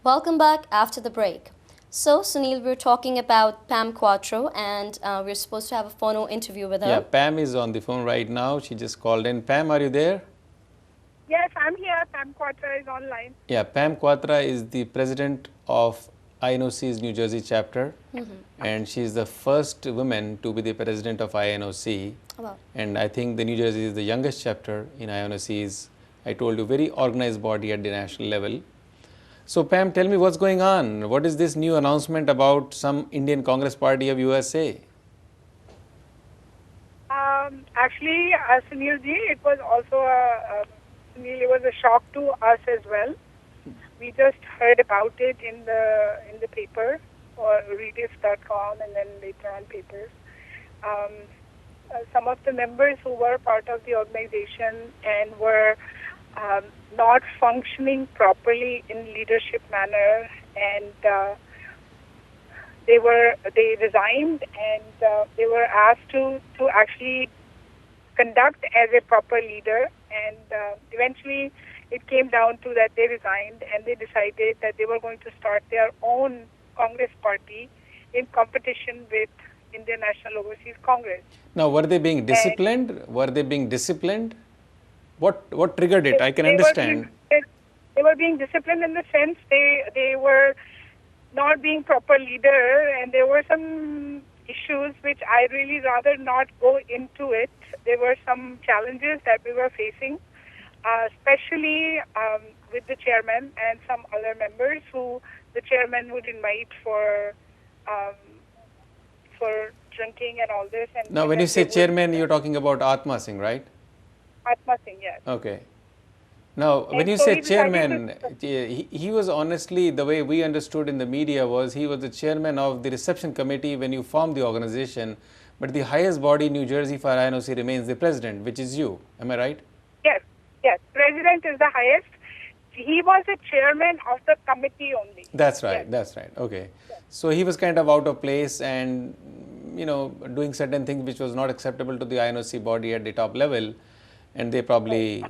Welcome back after the break. So, Sunil, we're talking about Pam Quattro, and we're supposed to have a phone interview with her. Yeah, Pam is on the phone right now. She just called in. Pam, are you there? Yes, I'm here. Pam Quatra is online. Yeah, Pam Quatra is the president of INOC's New Jersey chapter, and she's the first woman to be the president of INOC. Oh, wow. And I think the New Jersey is the youngest chapter in INOC's, I told you, very organized body at the national level. So, Pam, tell me what's going on. What is this new announcement about some Indian Congress Party of USA? Actually, Sunil ji, it was also Sunil, it was a shock to us as well. We just heard about it in the paper or rediff.com and then later on papers. Some of the members who were part of the organization and were not functioning properly in leadership manner, and they resigned, and they were asked to actually conduct as a proper leader, and eventually it came down to that they resigned and they decided that they were going to start their own Congress party in competition with Indian National Overseas Congress. Now, were they being disciplined? Were they being disciplined? What triggered it? I can They understand. They were being disciplined in the sense they were not being proper leader, and there were some issues which I really rather not go into it. There were some challenges that we were facing, especially with the chairman and some other members who the chairman would invite for drinking and all this. And Now, when you say chairman, you're talking about Atma Singh, right? Atma Singh, yes. Okay. Now, when And you so say we decided chairman, he was honestly, the way we understood in the media was he was the chairman of the reception committee when you formed the organization, but the highest body in New Jersey for INOC remains the president, which is you. Am I right? Yes, yes. President is the highest. He was the chairman of the committee only. That's right. Yes. That's right. Okay. So he was kind of out of place and, doing certain things which was not acceptable to the INOC body at the top level. And they probably,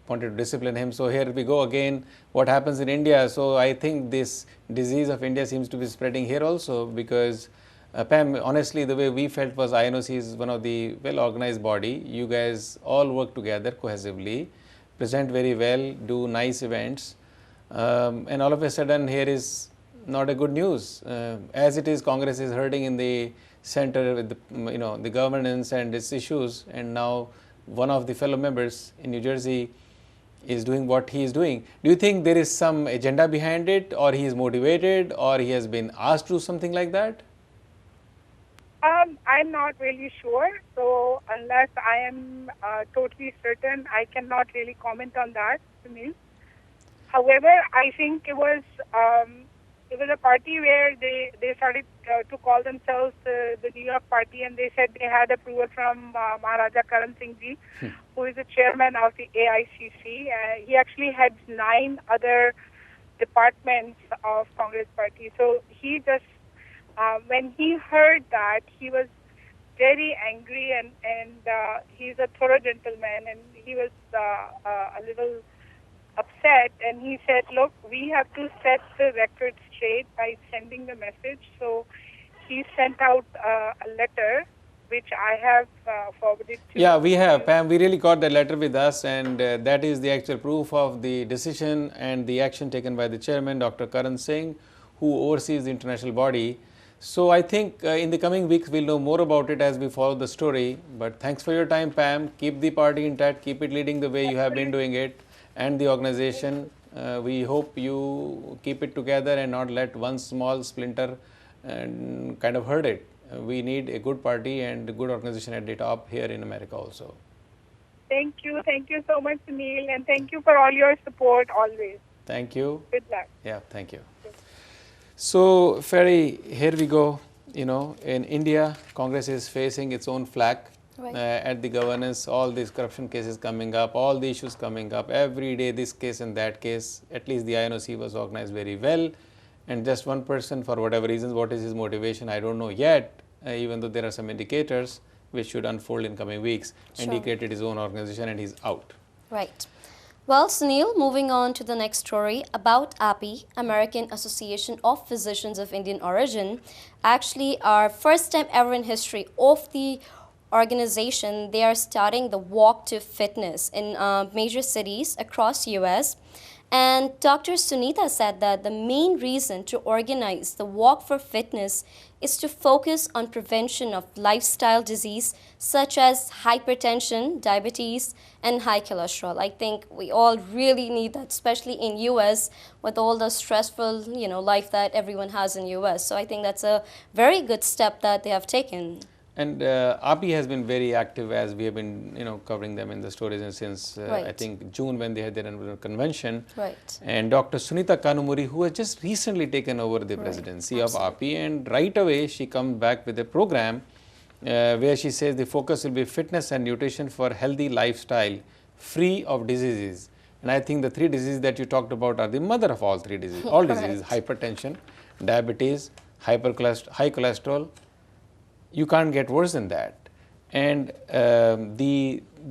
wanted to discipline him. So here we go again. What happens in India? So I think this disease of India seems to be spreading here also because, Pam, honestly, the way we felt was INOC is one of the well-organized body. You guys all work together cohesively, present very well, do nice events, and all of a sudden here is not a good news. As it is, Congress is hurting in the center with the governance and its issues, and now one of the fellow members in New Jersey is doing what he is doing. Do you think there is some agenda behind it, or he is motivated, or he has been asked to do something like that? I'm not really sure. So unless I am totally certain, I cannot really comment on that, Sunil. However, I think it was a party where they started to call themselves the New York Party, and they said they had approval from Maharaja Karan Singh ji, who is the chairman of the AICC. He actually had 9 other departments of Congress Party. So he just, when he heard that, he was very angry, and he's a thorough gentleman, and he was a little upset, and he said, look, we have to set the record straight by sending the message. So he sent out a letter which I have forwarded to Yeah, we have, Pam. We really got the letter with us, and that is the actual proof of the decision and the action taken by the chairman, Dr. Karan Singh, who oversees the international body. So I think in the coming weeks we'll know more about it as we follow the story. But thanks for your time, Pam. Keep the party intact, keep it leading the way you have been doing it, and the organization. We hope you keep it together and not let one small splinter kind of hurt it. We need a good party and a good organization at the top here in America also. Thank you so much, Sunil, and thank you for all your support always. Thank you. Good luck. Yeah, thank you. So, Ferry, here we go. In India, Congress is facing its own flack. Right. At the governance, all these corruption cases coming up, all the issues coming up, every day this case and that case. At least the INOC was organized very well, and just one person, for whatever reasons, what is his motivation, I don't know yet, even though there are some indicators which should unfold in coming weeks, Sure. and he created his own organization and he's out. Right. Well, Sunil, moving on to the next story about API, American Association of Physicians of Indian Origin. Actually, our first time ever in history of the organization, they are starting the Walk to Fitness in major cities across US. And Dr. Sunita said that the main reason to organize the Walk for Fitness is to focus on prevention of lifestyle disease such as hypertension, diabetes, and high cholesterol. I think we all really need that, especially in US with all the stressful, life that everyone has in US. So I think that's a very good step that they have taken. And API has been very active, as we have been, covering them in the stories and since I Right. think June, when they had their annual convention. Right. And Dr. Sunita Kanumuri, who has just recently taken over the presidency of API, and right away she comes back with a program where she says the focus will be fitness and nutrition for healthy lifestyle, free of diseases. And I think the three diseases that you talked about are the mother of all three diseases. All diseases: hypertension, diabetes, high cholesterol. You can't get worse than that. And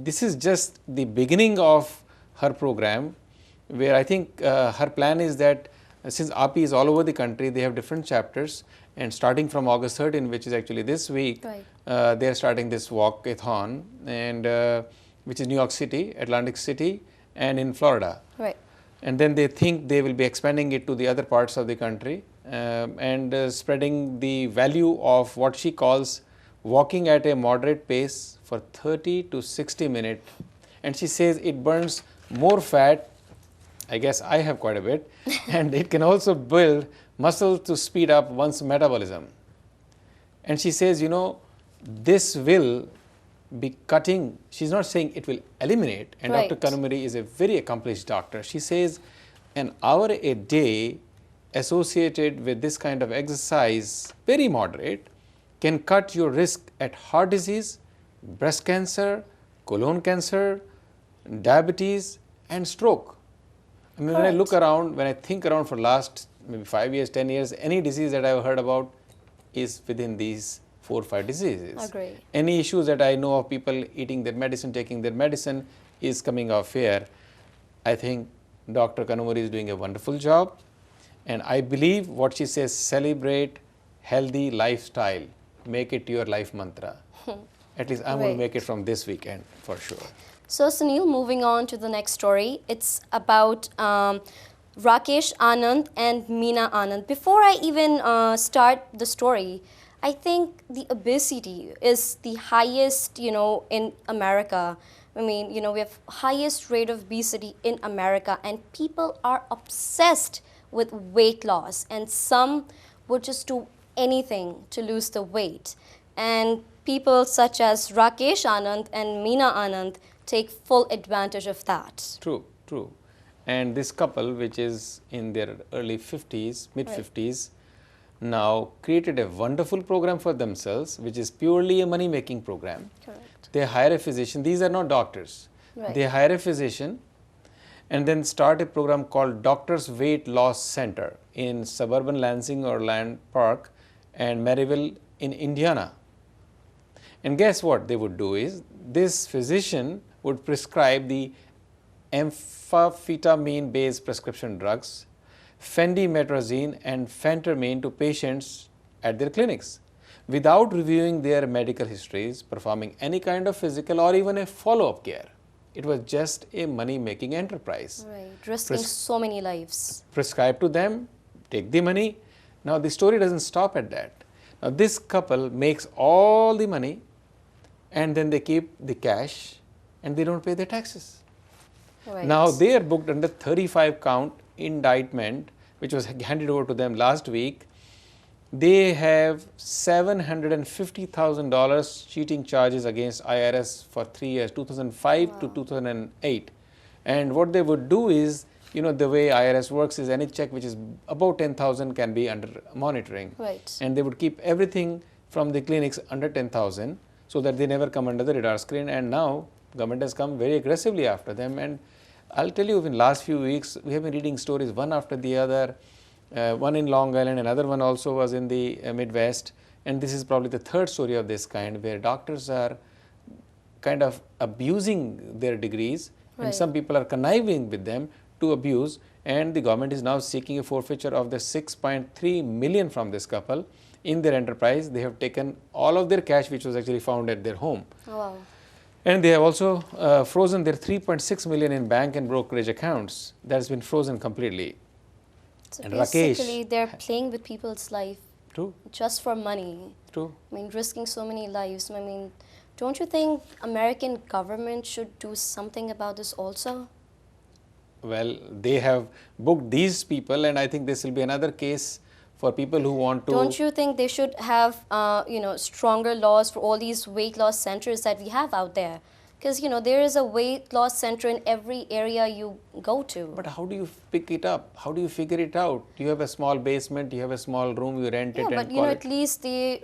this is just the beginning of her program, where I think her plan is that since API is all over the country, they have different chapters, and starting from August 13, which is actually this week, Right. they are starting this walkathon, and which is New York City, Atlantic City, and in Florida. Right. And then they think they will be expanding it to the other parts of the country, and spreading the value of what she calls walking at a moderate pace for 30 to 60 minutes. And she says it burns more fat. I guess I have quite a bit. And it can also build muscle to speed up one's metabolism. And she says, this will be cutting. She's not saying it will eliminate. And Right. Dr. Kanumuri is a very accomplished doctor. She says an hour a day associated with this kind of exercise, very moderate, can cut your risk at heart disease, breast cancer, colon cancer, diabetes, and stroke. I mean, when I look around, when I think around for last maybe 5 years, 10 years, any disease that I've heard about is within these 4 or 5 diseases. Agree. Any issues that I know of people eating their medicine, taking their medicine is coming off here. I think Dr. Kanumuri is doing a wonderful job, and I believe what she says, celebrate healthy lifestyle, make it your life mantra. At least I'm going to Right. make it from this weekend for sure. So, Sunil, moving on to the next story, it's about Rakesh Anand and Meena Anand. Before I even start the story, I think the obesity is the highest, in America. I mean, we have highest rate of obesity in America, and people are obsessed with weight loss, and some would just do anything to lose the weight. And people such as Rakesh Anand and Meena Anand take full advantage of that. True, true. And this couple, which is in their early 50s, mid 50s, now created a wonderful program for themselves, which is purely a money making program. Correct. They hire a physician. These are not doctors. Right. They hire a physician and then start a program called Doctors Weight Loss Center in suburban Lansing or Land Park and Maryville in Indiana. And guess what they would do is, this physician would prescribe the amphetamine based prescription drugs, phendimetrazine and phentermine to patients at their clinics without reviewing their medical histories, performing any kind of physical or even a follow-up care. It was just a money-making enterprise. Right, risking so many lives. Prescribe to them, take the money. Now the story doesn't stop at that. Now this couple makes all the money and then they keep the cash and they don't pay their taxes. Right. Now they are booked under 35 count indictment, which was handed over to them last week. They have $750,000 cheating charges against IRS for 3 years, 2005 to 2008. And what they would do is, the way IRS works is any check which is about 10,000 can be under monitoring. Right. And they would keep everything from the clinics under 10,000 so that they never come under the radar screen. And now government has come very aggressively after them. And I'll tell you, in last few weeks, we have been reading stories one after the other. One in Long Island, another one also was in the Midwest, and this is probably the third story of this kind, where doctors are kind of abusing their degrees And Right. some people are conniving with them to abuse, and the government is now seeking a forfeiture of the 6.3 million from this couple. In their enterprise, they have taken all of their cash, which was actually found at their home. Oh, wow. And they have also frozen their 3.6 million in bank and brokerage accounts. That's been frozen completely. So And basically, Rakesh- they're playing with people's life True, just for money. true. I mean, risking so many lives. I mean, don't you think American government should do something about this also? Well, they have booked these people, and I think this will be another case for people who want to. Don't you think they should have, stronger laws for all these weight loss centers that we have out there? Because, there is a weight loss center in every area you go to. But how do you pick it up? How do you figure it out? You have a small basement, you have a small room, you rent Yeah, it but and call at least they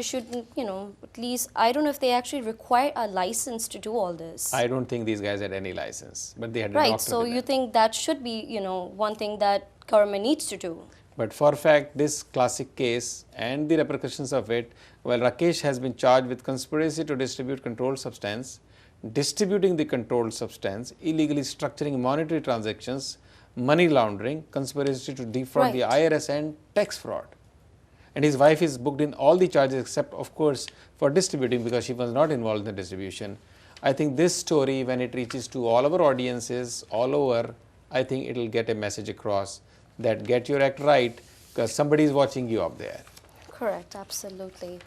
should, at least, I don't know if they actually require a license to do all this. I don't think these guys had any license, but they had a Right, doctor so with you them. think that should be, one thing that government needs to do. But for a fact, this classic case and the repercussions of it, well, Rakesh has been charged with conspiracy to distribute controlled substance, distributing the controlled substance, illegally structuring monetary transactions, money laundering, conspiracy to defraud the Right. IRS, and tax fraud. And his wife is booked in all the charges except, of course, for distributing, because she was not involved in the distribution. I think this story, when it reaches to all our audiences all over, I think it will get a message across that get your act right, because somebody is watching you up there. Correct, absolutely.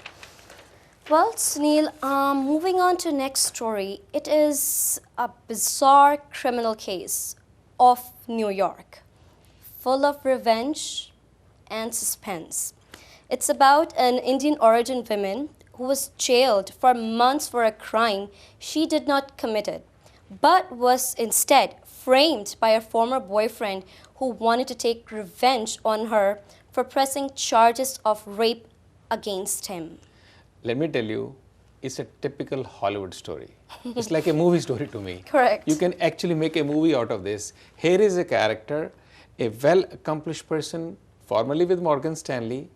Well, Sunil, moving on to next story. It is a bizarre criminal case of New York, full of revenge and suspense. It's about an Indian origin woman who was jailed for months for a crime she did not commit, but was instead framed by a former boyfriend who wanted to take revenge on her for pressing charges of rape against him. Let me tell you, it's a typical Hollywood story. It's like a movie story to me. Correct. You can actually make a movie out of this. Here is a character, a well-accomplished person, formerly with Morgan Stanley,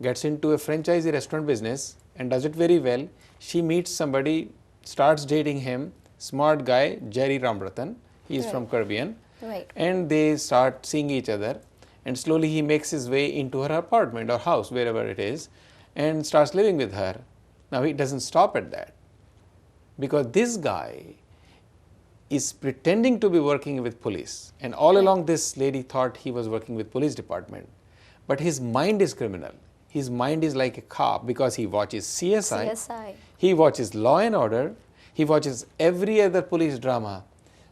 gets into a franchisee restaurant business and does it very well. She meets somebody, starts dating him, smart guy, Jerry Ramratan. He is from Caribbean. Right. And they start seeing each other, and slowly he makes his way into her apartment or house, wherever it is, and starts living with her. Now he doesn't stop at that, because this guy is pretending to be working with police, and all along this lady thought he was working with police department, but his mind is criminal. His mind is like a cop, because he watches CSI, CSI. he watches Law and Order, he watches every other police drama.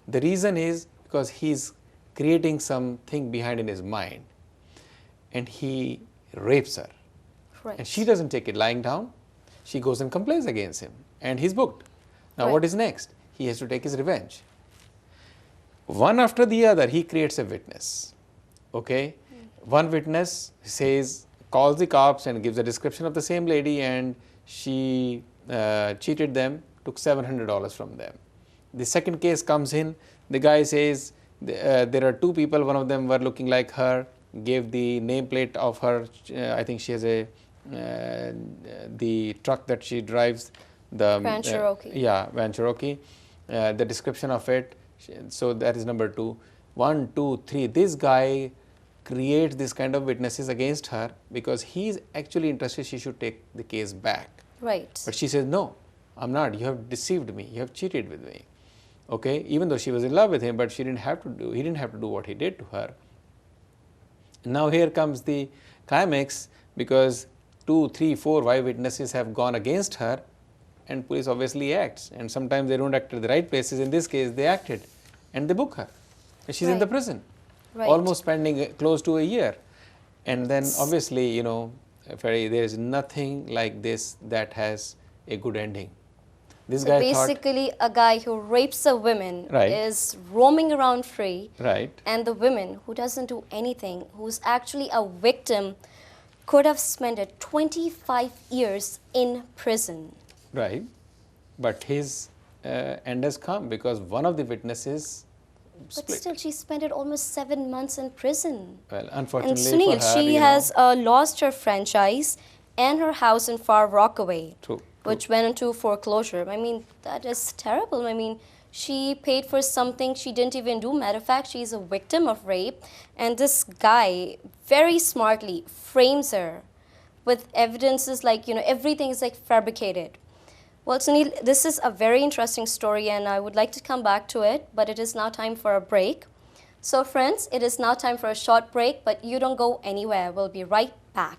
The reason is because he's creating something behind in his mind, and he rapes her. Right. And she doesn't take it lying down. She goes and complains against him, and he's booked. Now, what Right. is next? He has to take his revenge. One after the other, he creates a witness. Okay? One witness says, calls the cops and gives a description of the same lady, and she cheated them, took $700 from them. The second case comes in, the guy says, there are two people, one of them were looking like her, gave the nameplate of her, I think she has a, the truck that she drives, the Van Cherokee. yeah, Van Cherokee, the description of it. So that is number two. 1, 2, 3. This guy creates this kind of witnesses against her because he is actually interested she should take the case back. Right. But she says, no, I'm not. You have deceived me. You have cheated with me. Okay, even though she was in love with him, but he didn't have to do what he did to her. Now here comes the climax, because 2, 3, 4, 5 witnesses have gone against her, and police obviously acts, and sometimes they don't act at the right places. In this case, they acted, and they book her. And she's in the Right. prison, Right. almost spending close to a year. And then obviously, you know, Ferry, there is nothing like this that has a good ending. This So guy thought, basically, a guy who rapes a woman Right. is roaming around free, right, and the woman who doesn't do anything, who's actually a victim, could have spent 25 years in prison. right, but his end has come because one of the witnesses But split. still, she spent almost 7 months in prison. Well, And unfortunately Sunil, for her, she you know, has lost her franchise and her house in Far Rockaway, True, which went into foreclosure. I mean, that is terrible. I mean, She paid for something she didn't even do. Matter of fact, she's a victim of rape. And this guy very smartly frames her with evidences like, everything is like fabricated. Well, Sunil, this is a very interesting story and I would like to come back to it, but it is now time for a break. So friends, it is now time for a short break, but you don't go anywhere. We'll be right back.